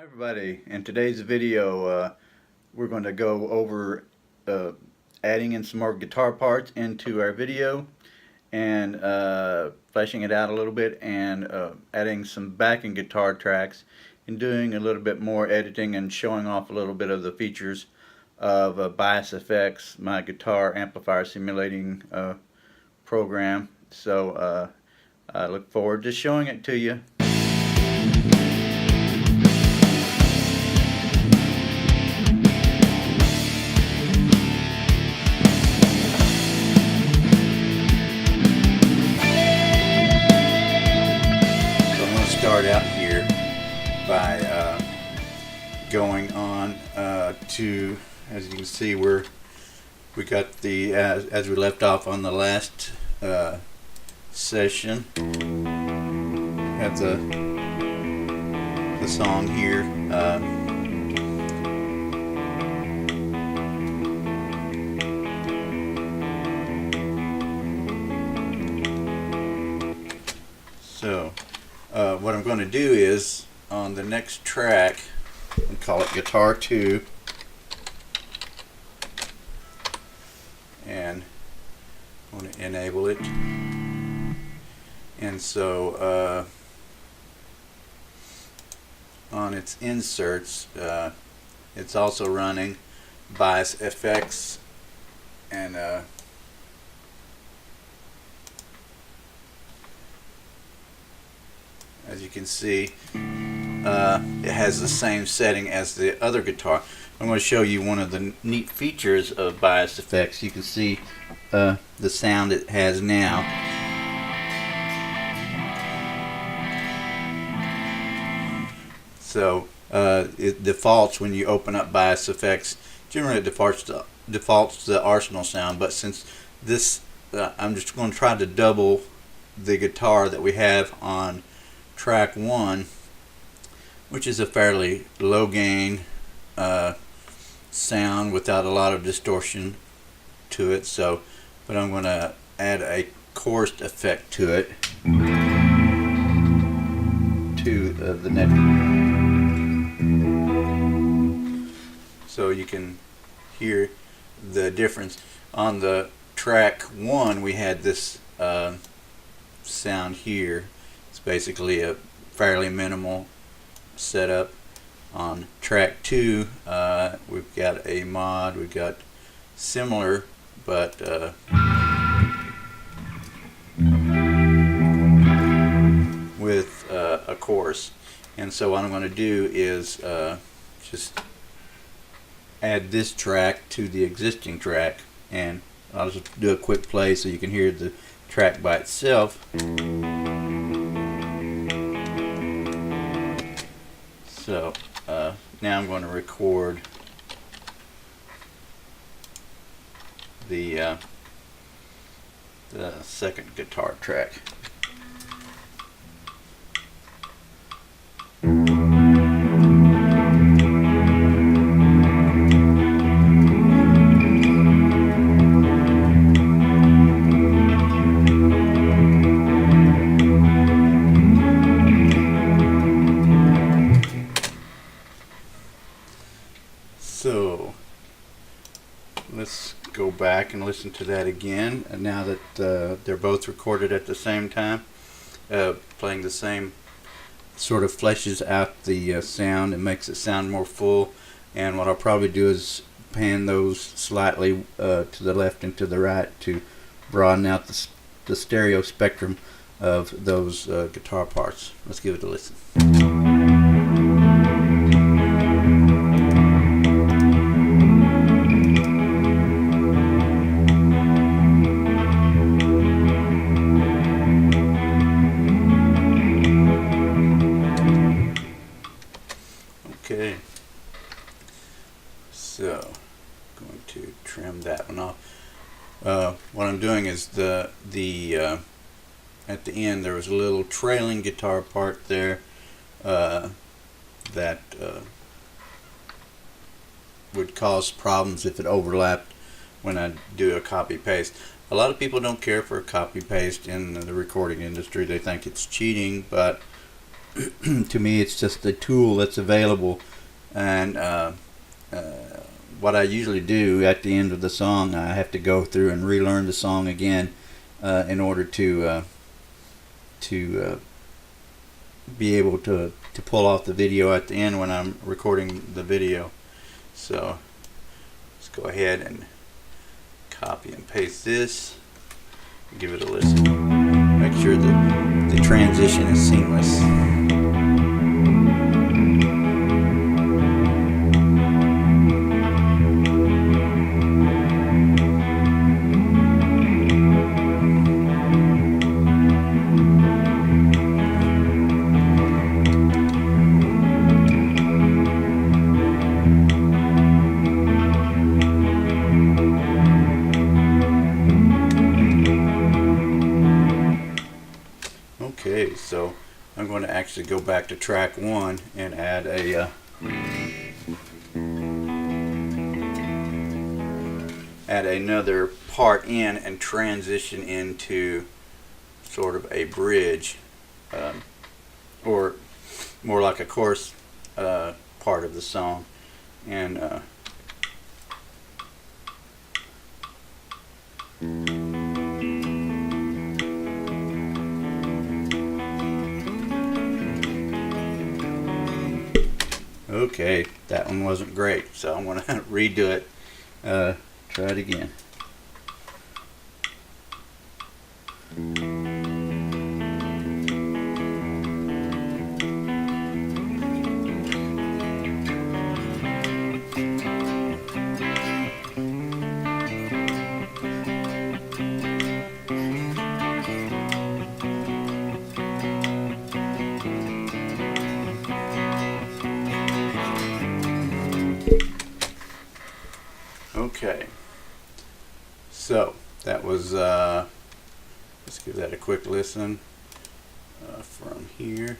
Hi everybody, in today's video we're going to go over adding in some more guitar parts into our video and fleshing it out a little bit and adding some backing guitar tracks and doing a little bit more editing and showing off a little bit of the features of Bias Effects, my guitar amplifier simulating program. So I look forward to showing it to you. Start out here by going on to, as you can see, we got the as we left off on the last session. Have the song here. What I'm going to do is, on the next track, we call it Guitar 2, and I'm going to enable it. And so on its inserts, it's also running Bias Effects and as you can see, it has the same setting as the other guitar. I'm going to show you one of the neat features of Bias Effects. You can see the sound it has now. So it defaults when you open up Bias Effects. Generally it defaults to the Arsenal sound, but since this, I'm just going to try to double the guitar that we have on track 1, which is a fairly low gain sound without a lot of distortion to it. So, but I'm going to add a chorus effect to it, to the next. So you can hear the difference. On the track 1 we had this sound here. It's basically a fairly minimal setup. On track 2 we've got a mod, we've got similar but with a chorus. And so what I'm going to do is just add this track to the existing track, and I'll just do a quick play so you can hear the track by itself. So now I'm going to record the second guitar track. So let's go back and listen to that again, and now that they're both recorded at the same time, playing the same, sort of fleshes out the sound and makes it sound more full. And what I'll probably do is pan those slightly to the left and to the right to broaden out the stereo spectrum of those guitar parts. Let's give it a listen. Okay, so I'm going to trim that one off. What I'm doing is at the end there was a little trailing guitar part there that would cause problems if it overlapped when I do a copy paste. A lot of people don't care for a copy paste in the recording industry. They think it's cheating, but to me it's just a tool that's available, and what I usually do at the end of the song, I have to go through and relearn the song again in order to be able to pull off the video at the end when I'm recording the video. So let's go ahead and copy and paste this, give it a listen, make sure that the transition is seamless. Okay, so I'm going to actually go back to track 1 and add another part in and transition into sort of a bridge, or more like a chorus part of the song. And okay, that one wasn't great, so I'm going to redo it. Try it again. Okay, so that was, let's give that a quick listen from here.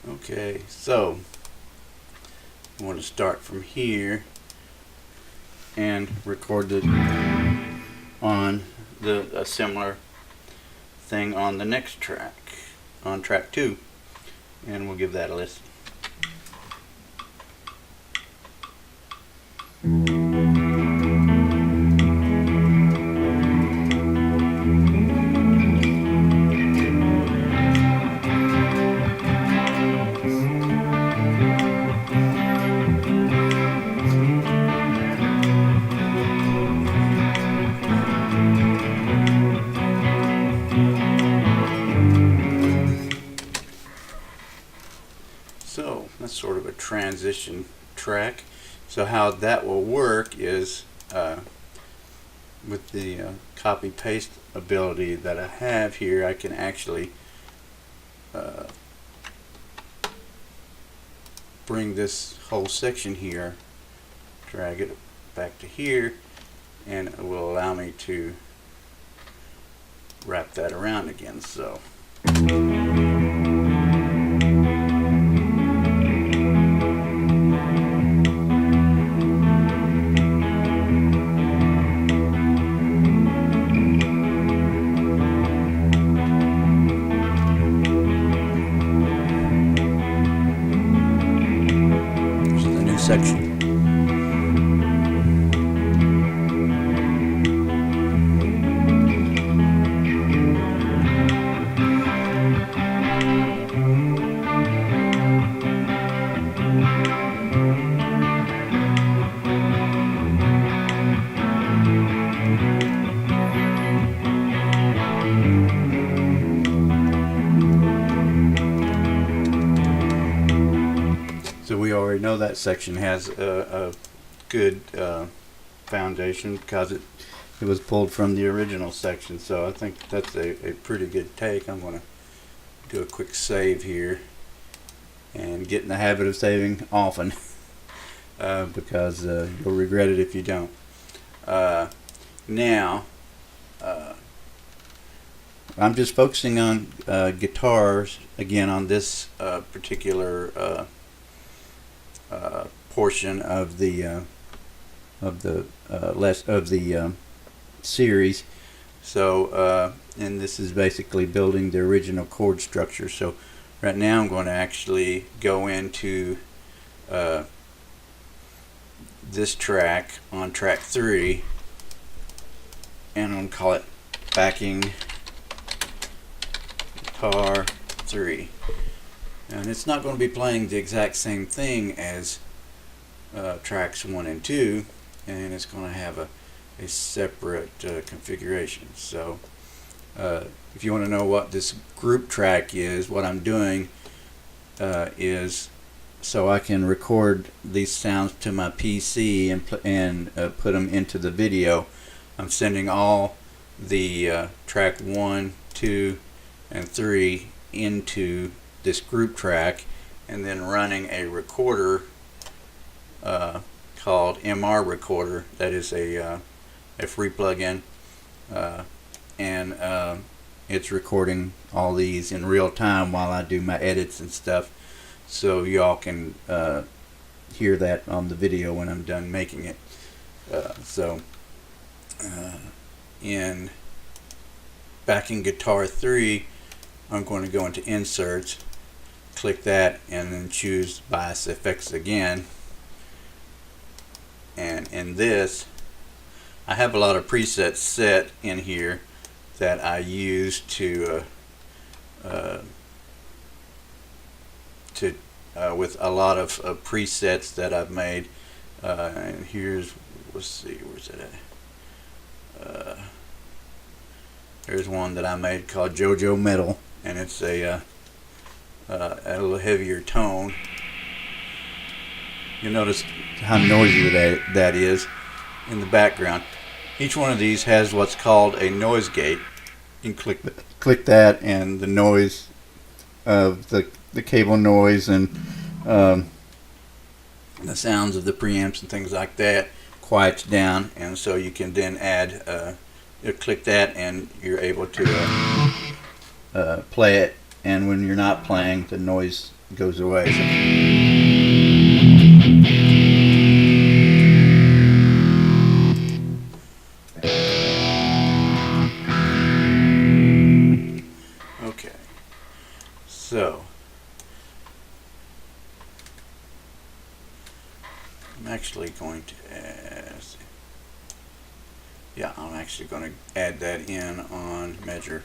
Okay, so I want to start from here and record it on a similar thing on the next track, on track 2, and we'll give that a listen. So that's sort of a transition track. So how that will work is with the copy paste ability that I have here, I can actually bring this whole section here, drag it back to here, and it will allow me to wrap that around again. So section. So we already know that section has a good foundation because it was pulled from the original section. So I think that's a pretty good take. I'm going to do a quick save here and get in the habit of saving often because you'll regret it if you don't. Now I'm just focusing on guitars again on this particular portion of the series. So and this is basically building the original chord structure. So right now I'm going to actually go into this track on track 3, and I'm going to call it backing guitar 3. And it's not going to be playing the exact same thing as tracks 1 and 2, and it's going to have a separate configuration. So if you want to know what this group track is, what I'm doing is so I can record these sounds to my PC and put them into the video. I'm sending all the track 1, 2, and 3 into this group track, and then running a recorder called MR Recorder. That is a free plugin, and it's recording all these in real time while I do my edits and stuff, so y'all can hear that on the video when I'm done making it. In backing guitar 3, I'm going to go into inserts, click that, and then choose bias effects again. And in this, I have a lot of presets set in here that I use to with a lot of presets that I've made. And here's, let's see, where's it at? There's one that I made called JoJo Metal, and it's a little heavier tone. You'll notice how noisy that is in the background. Each one of these has what's called a noise gate. You can click that, and the noise of the cable noise and the sounds of the preamps and things like that quiets down, and so you can then add you click that and you're able to play it, and when you're not playing, the noise goes away. Okay, so I'm actually going to I'm actually going to add that in on measure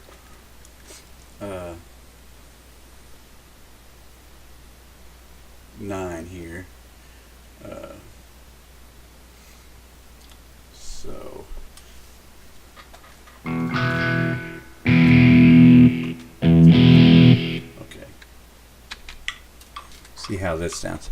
9 here. So okay, see how this sounds.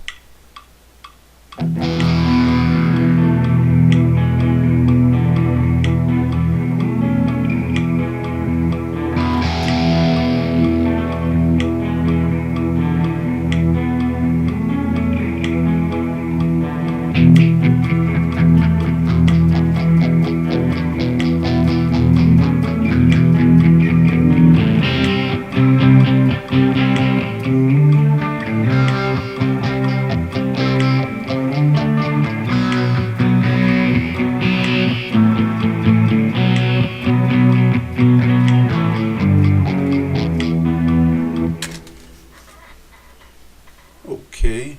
Okay,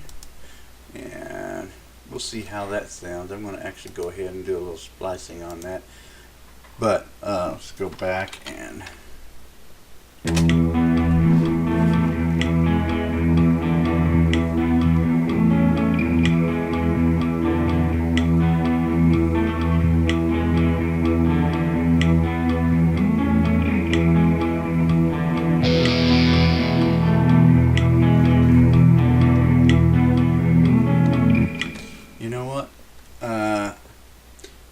and we'll see how that sounds. I'm going to actually go ahead and do a little splicing on that, but let's go back and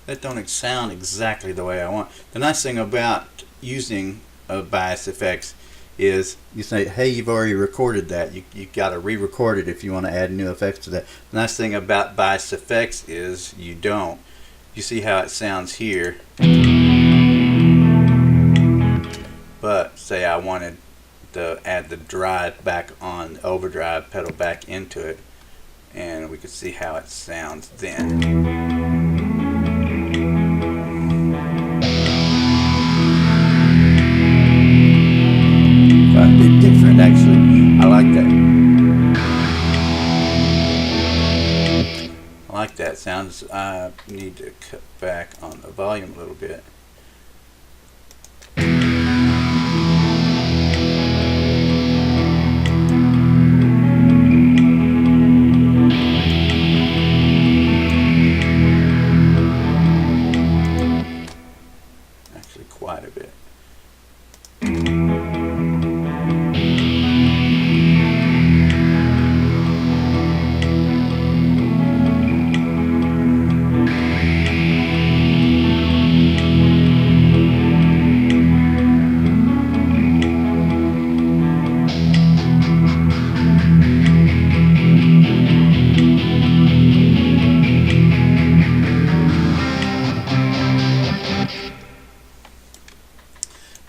that don't sound exactly the way I want. The nice thing about using bias effects is you say, hey, you've already recorded that. You got to re-record it if you want to add new effects to that. The nice thing about bias effects is you don't. You see how it sounds here, but say I wanted to add the drive back on, overdrive pedal back into it, and we could see how it sounds then. Quite a bit different, actually. I like that. I like that. Sounds. I need to cut back on the volume a little bit. Actually, quite a bit.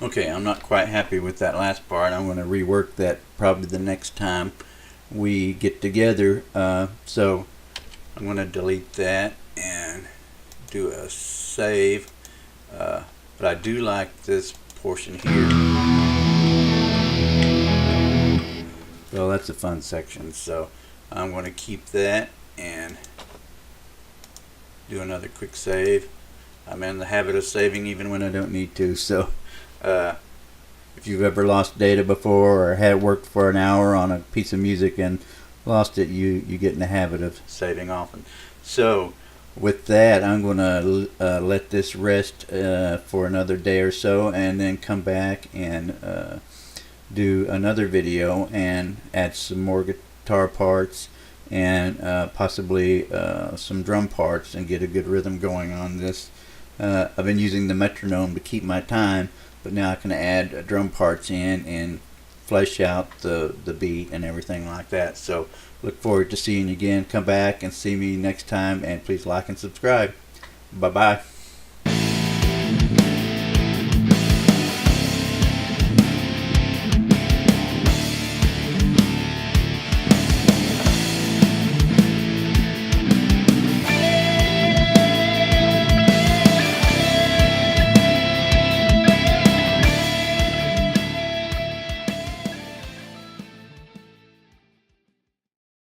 Okay, I'm not quite happy with that last part. I'm going to rework that probably the next time we get together. So I'm going to delete that and do a save. But I do like this portion here. Well, that's a fun section. So I'm going to keep that and do another quick save. I'm in the habit of saving even when I don't need to. So if you've ever lost data before or had worked for an hour on a piece of music and lost it, you get in the habit of saving often. So with that, I'm going to let this rest for another day or so, and then come back and do another video and add some more guitar parts and possibly some drum parts and get a good rhythm going on this. I've been using the metronome to keep my time, but now I can add drum parts in and flesh out the beat and everything like that. So look forward to seeing you again. Come back and see me next time, and please like and subscribe. Bye bye.